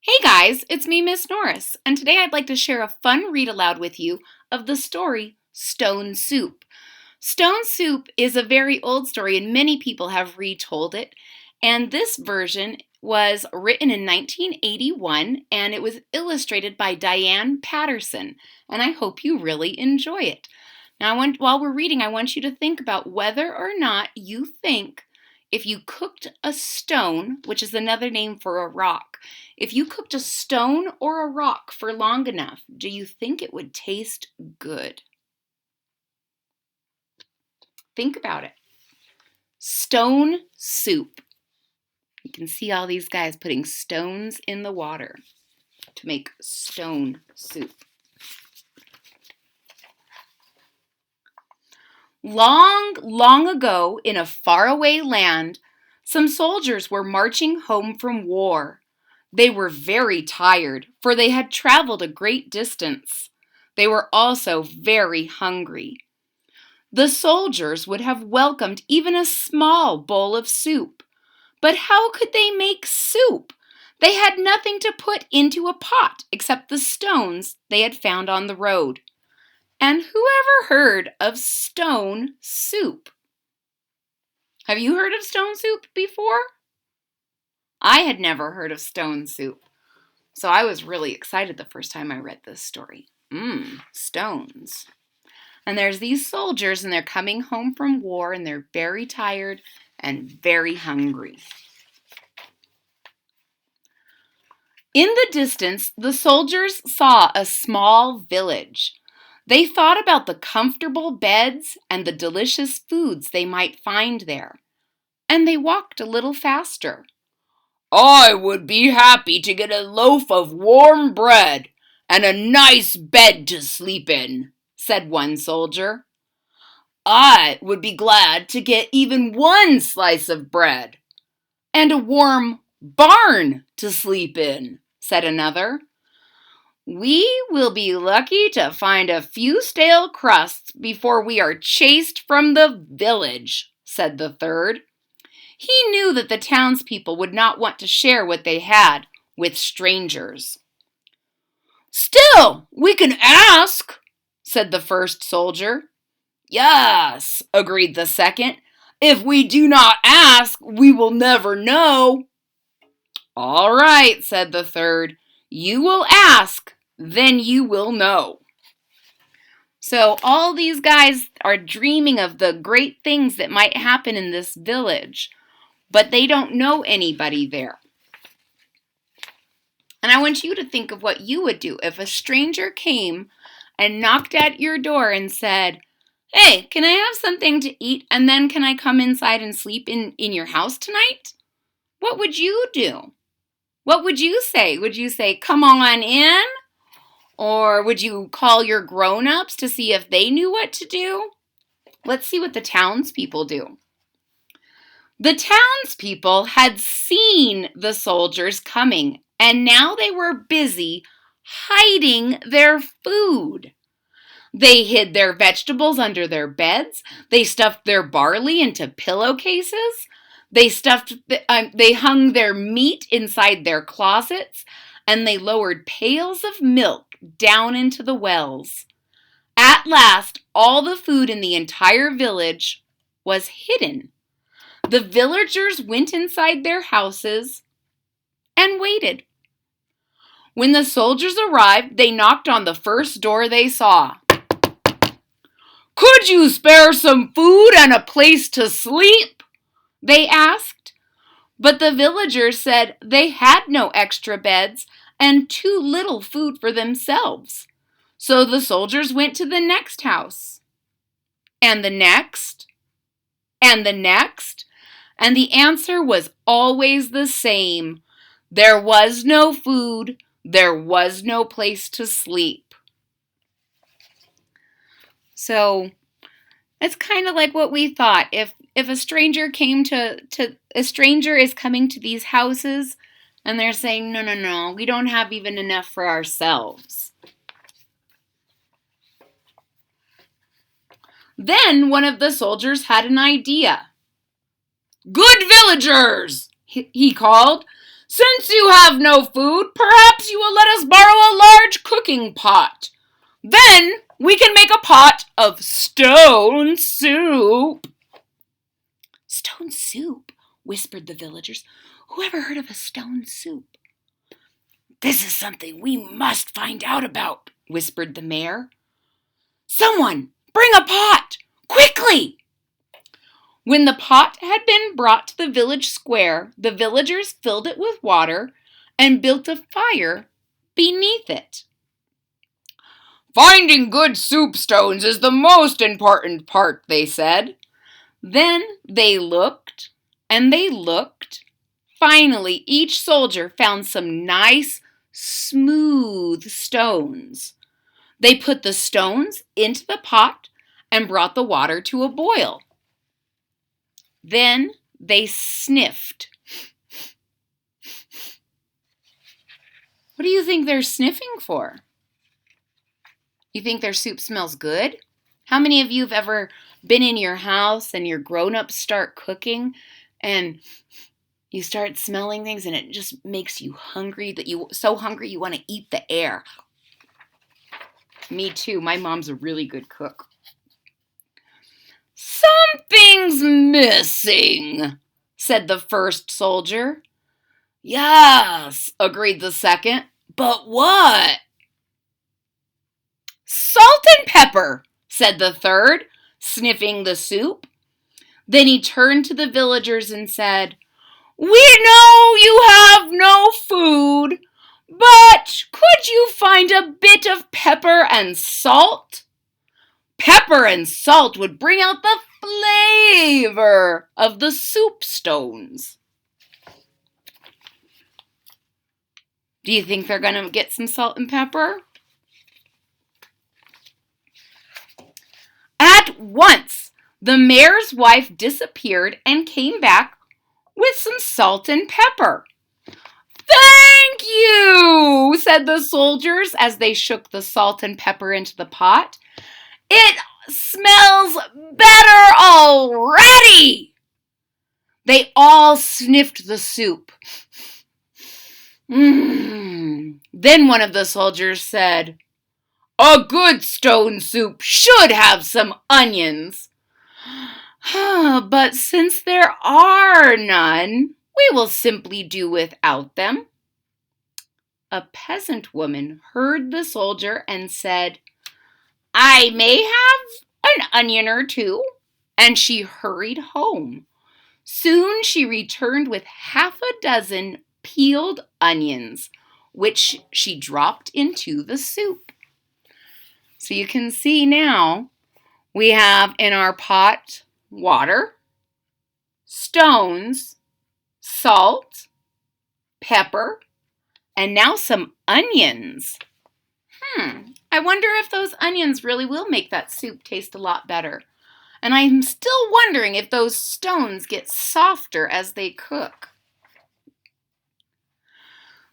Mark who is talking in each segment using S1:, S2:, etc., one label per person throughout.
S1: Hey guys, it's me, Miss Norris, and today I'd like to share a fun read aloud with you of the story Stone Soup. Stone Soup is a very old story and many people have retold it, and this version was written in 1981 and it was illustrated by Diane Paterson, and I hope you really enjoy it. Now, while we're reading, I want you to think about whether or not you think if you cooked a stone, which is another name for a rock, if you cooked a stone or a rock for long enough, do you think it would taste good? Think about it. Stone soup. You can see all these guys putting stones in the water to make stone soup. Long, long ago, in a faraway land, some soldiers were marching home from war. They were very tired, for they had traveled a great distance. They were also very hungry. The soldiers would have welcomed even a small bowl of soup. But how could they make soup? They had nothing to put into a pot except the stones they had found on the road. And who ever heard of stone soup? Have you heard of stone soup before? I had never heard of stone soup, so I was really excited the first time I read this story. Stones. And there's these soldiers and they're coming home from war and they're very tired and very hungry. In the distance, the soldiers saw a small village. They thought about the comfortable beds and the delicious foods they might find there, and they walked a little faster. "I would be happy to get a loaf of warm bread and a nice bed to sleep in," said one soldier. "I would be glad to get even one slice of bread and a warm barn to sleep in," said another. "We will be lucky to find a few stale crusts before we are chased from the village," said the third. He knew that the townspeople would not want to share what they had with strangers. "Still, we can ask," said the first soldier. "Yes," agreed the second. "If we do not ask, we will never know." "All right," said the third. "You will ask. Then you will know." So all these guys are dreaming of the great things that might happen in this village, but they don't know anybody there. And I want you to think of what you would do if a stranger came and knocked at your door and said, "Hey, can I have something to eat and then can I come inside and sleep in your house tonight?" What would you do? What would you say? Would you say, "Come on in"? Or would you call your grown-ups to see if they knew what to do? Let's see what the townspeople do. The townspeople had seen the soldiers coming, and now they were busy hiding their food. They hid their vegetables under their beds. They stuffed their barley into pillowcases. They hung their meat inside their closets, and they lowered pails of milk down into the wells. At last, all the food in the entire village was hidden. The villagers went inside their houses and waited. When the soldiers arrived, they knocked on the first door they saw. "Could you spare some food and a place to sleep?" they asked. But the villagers said they had no extra beds and too little food for themselves. So the soldiers went to the next house, and the next, and the next, and the answer was always the same. There was no food, there was no place to sleep. So it's kind of like what we thought. If a stranger came a stranger is coming to these houses and they're saying, no, we don't have even enough for ourselves. Then one of the soldiers had an idea. "Good villagers," he called, "Since you have no food, perhaps you will let us borrow a large cooking pot. Then we can make a pot of stone soup." "Stone soup?" whispered the villagers. "Who ever heard of a stone soup?" "This is something we must find out about," whispered the mayor. "Someone, bring a pot, quickly!" When the pot had been brought to the village square, the villagers filled it with water and built a fire beneath it. "Finding good soup stones is the most important part," they said. Then they looked and they looked. Finally, each soldier found some nice, smooth stones. They put the stones into the pot and brought the water to a boil. Then they sniffed. What do you think they're sniffing for? You think their soup smells good? How many of you have ever been in your house and your grown-ups start cooking and you start smelling things and it just makes you hungry, so hungry you want to eat the air? Me too. My mom's a really good cook. "Something's missing," said the first soldier. "Yes," agreed the second. "But what?" "Salt and pepper," said the third, sniffing the soup. Then he turned to the villagers and said, "We know you have no food, but could you find a bit of pepper and salt? Pepper and salt would bring out the flavor of the soup stones." Do you think they're going to get some salt and pepper? At once, the mayor's wife disappeared and came back with some salt and pepper. "Thank you," said the soldiers as they shook the salt and pepper into the pot. "It smells better already." They all sniffed the soup. Then one of the soldiers said, "A good stone soup should have some onions. But since there are none, we will simply do without them." A peasant woman heard the soldier and said, "I may have an onion or two," and she hurried home. Soon she returned with half a dozen peeled onions, which she dropped into the soup. So you can see now we have in our pot water, stones, salt, pepper, and now some onions. I wonder if those onions really will make that soup taste a lot better. And I'm still wondering if those stones get softer as they cook.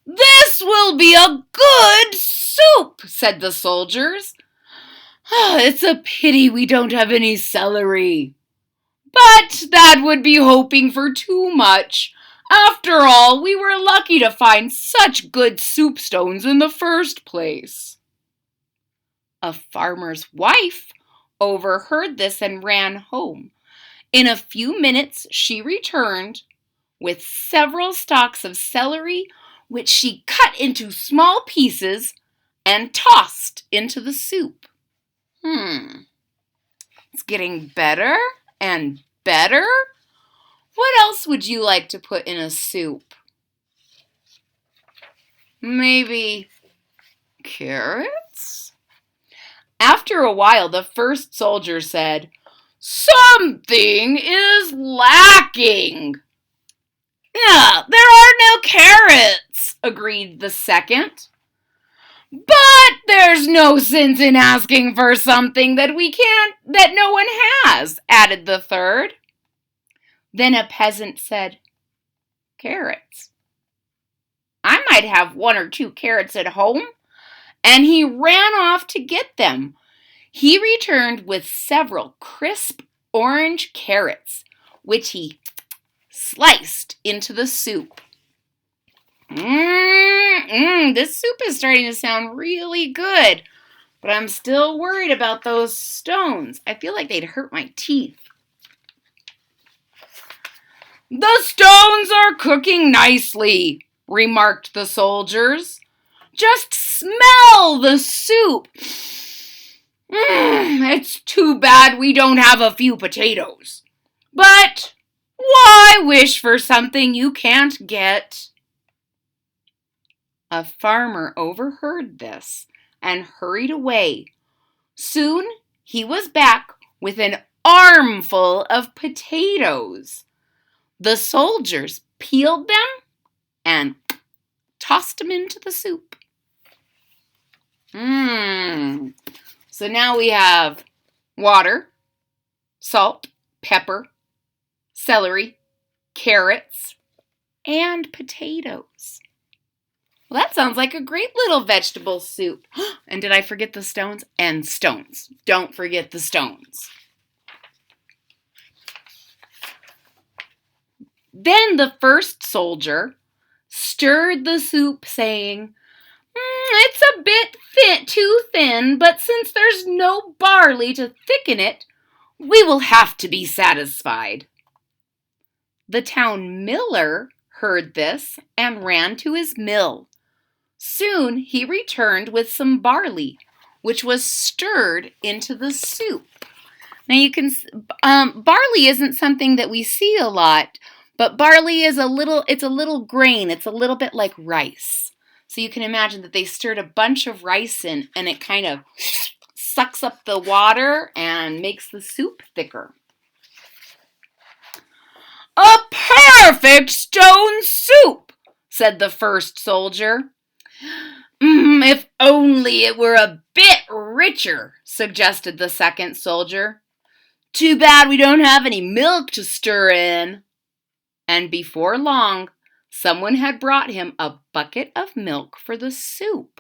S1: "This will be a good soup," said the soldiers. "It's a pity we don't have any celery. But that would be hoping for too much. After all, we were lucky to find such good soup stones in the first place." A farmer's wife overheard this and ran home. In a few minutes, she returned with several stalks of celery, which she cut into small pieces and tossed into the soup. It's getting better and better. What else would you like to put in a soup? Maybe carrots? After a while, the first soldier said, "Something is lacking." "Yeah, there are no carrots," agreed the second. "But there's no sense in asking for something that no one has," added the third. Then a peasant said, "Carrots. I might have 1 or 2 carrots at home." And he ran off to get them. He returned with several crisp orange carrots, which he sliced into the soup. This soup is starting to sound really good, but I'm still worried about those stones. I feel like they'd hurt my teeth. The stones are cooking nicely, remarked the soldiers. Just smell the soup. It's too bad we don't have a few potatoes. But why wish for something you can't get? A farmer overheard this and hurried away. Soon he was back with an armful of potatoes. The soldiers peeled them and tossed them into the soup. So now we have water, salt, pepper, celery, carrots, and potatoes. Well, that sounds like a great little vegetable soup. And did I forget the stones? And stones. Don't forget the stones. Then the first soldier stirred the soup, saying, It's a bit too thin, but since there's no barley to thicken it, we will have to be satisfied. The town miller heard this and ran to his mill. Soon he returned with some barley, which was stirred into the soup. Now you can, barley isn't something that we see a lot, but barley is it's a little grain. It's a little bit like rice. So you can imagine that they stirred a bunch of rice in, and it kind of sucks up the water and makes the soup thicker. A perfect stone soup, said the first soldier. If only it were a bit richer, suggested the second soldier. Too bad we don't have any milk to stir in. And before long, someone had brought him a bucket of milk for the soup.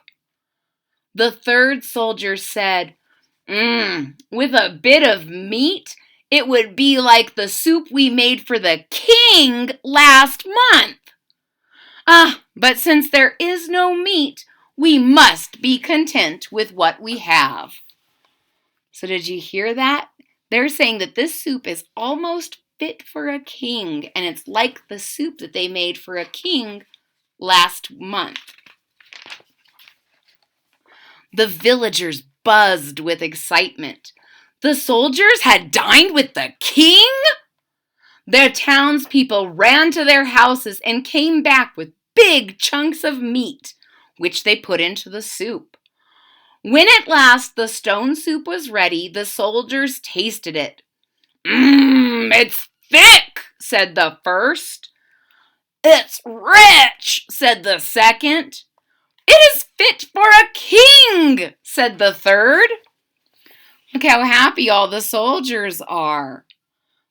S1: The third soldier said, With a bit of meat, it would be like the soup we made for the king last month. But since there is no meat, we must be content with what we have. So did you hear that? They're saying that this soup is almost fit for a king, and it's like the soup that they made for a king last month. The villagers buzzed with excitement. The soldiers had dined with the king? Their townspeople ran to their houses and came back with big chunks of meat, which they put into the soup. When at last the stone soup was ready, the soldiers tasted it. It's thick, said the first. It's rich, said the second. It is fit for a king, said the third. Look how happy all the soldiers are.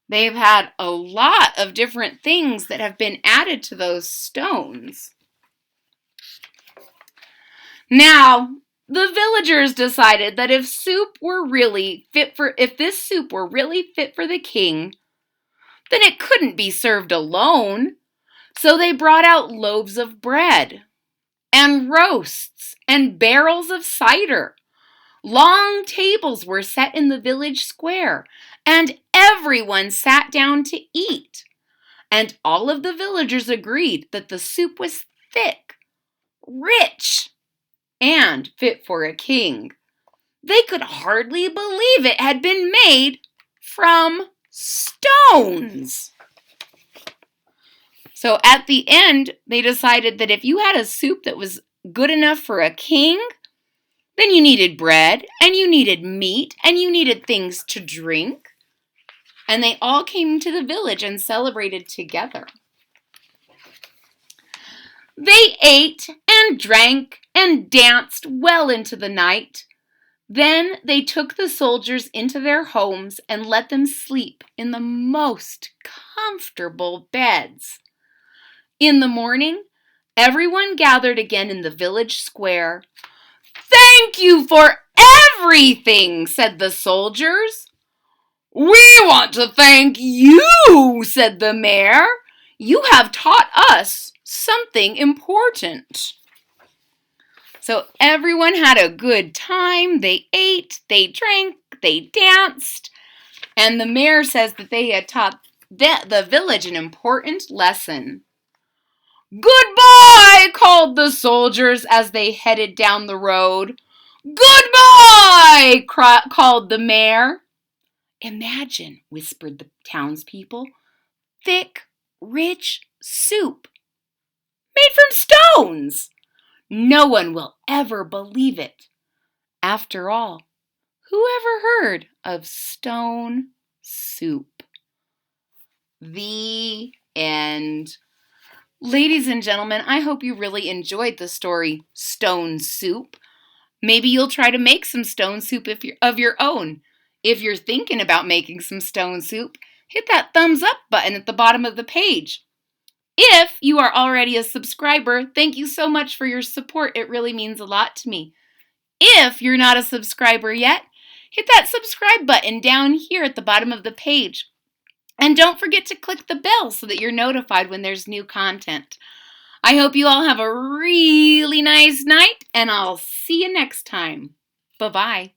S1: They've had a lot of different things that have been added to those stones. Now, the villagers decided that if this soup were really fit for the king, then it couldn't be served alone. So they brought out loaves of bread and roasts and barrels of cider. Long tables were set in the village square, and everyone sat down to eat. And all of the villagers agreed that the soup was thick, rich, and fit for a king. They could hardly believe it had been made from stones. So at the end, they decided that if you had a soup that was good enough for a king, then you needed bread, and you needed meat, and you needed things to drink. And they all came to the village and celebrated together. They ate and drank and danced well into the night. Then they took the soldiers into their homes and let them sleep in the most comfortable beds. In the morning, everyone gathered again in the village square. "Thank you for everything," said the soldiers. "We want to thank you," said the mayor. "You have taught us something important. So everyone had a good time. They ate, they drank, they danced. And the mayor says that they had taught the village an important lesson. "Goodbye," called the soldiers as they headed down the road. "Goodbye," called the mayor. "Imagine," whispered the townspeople, "thick, rich soup made from stones. No one will ever believe it. After all, who ever heard of stone soup?" The end. Ladies and gentlemen, I hope you really enjoyed the story Stone Soup. Maybe you'll try to make some stone soup of your own. If you're thinking about making some stone soup, hit that thumbs up button at the bottom of the page. If you are already a subscriber, thank you so much for your support. It really means a lot to me. If you're not a subscriber yet, hit that subscribe button down here at the bottom of the page. And don't forget to click the bell so that you're notified when there's new content. I hope you all have a really nice night, and I'll see you next time. Bye-bye.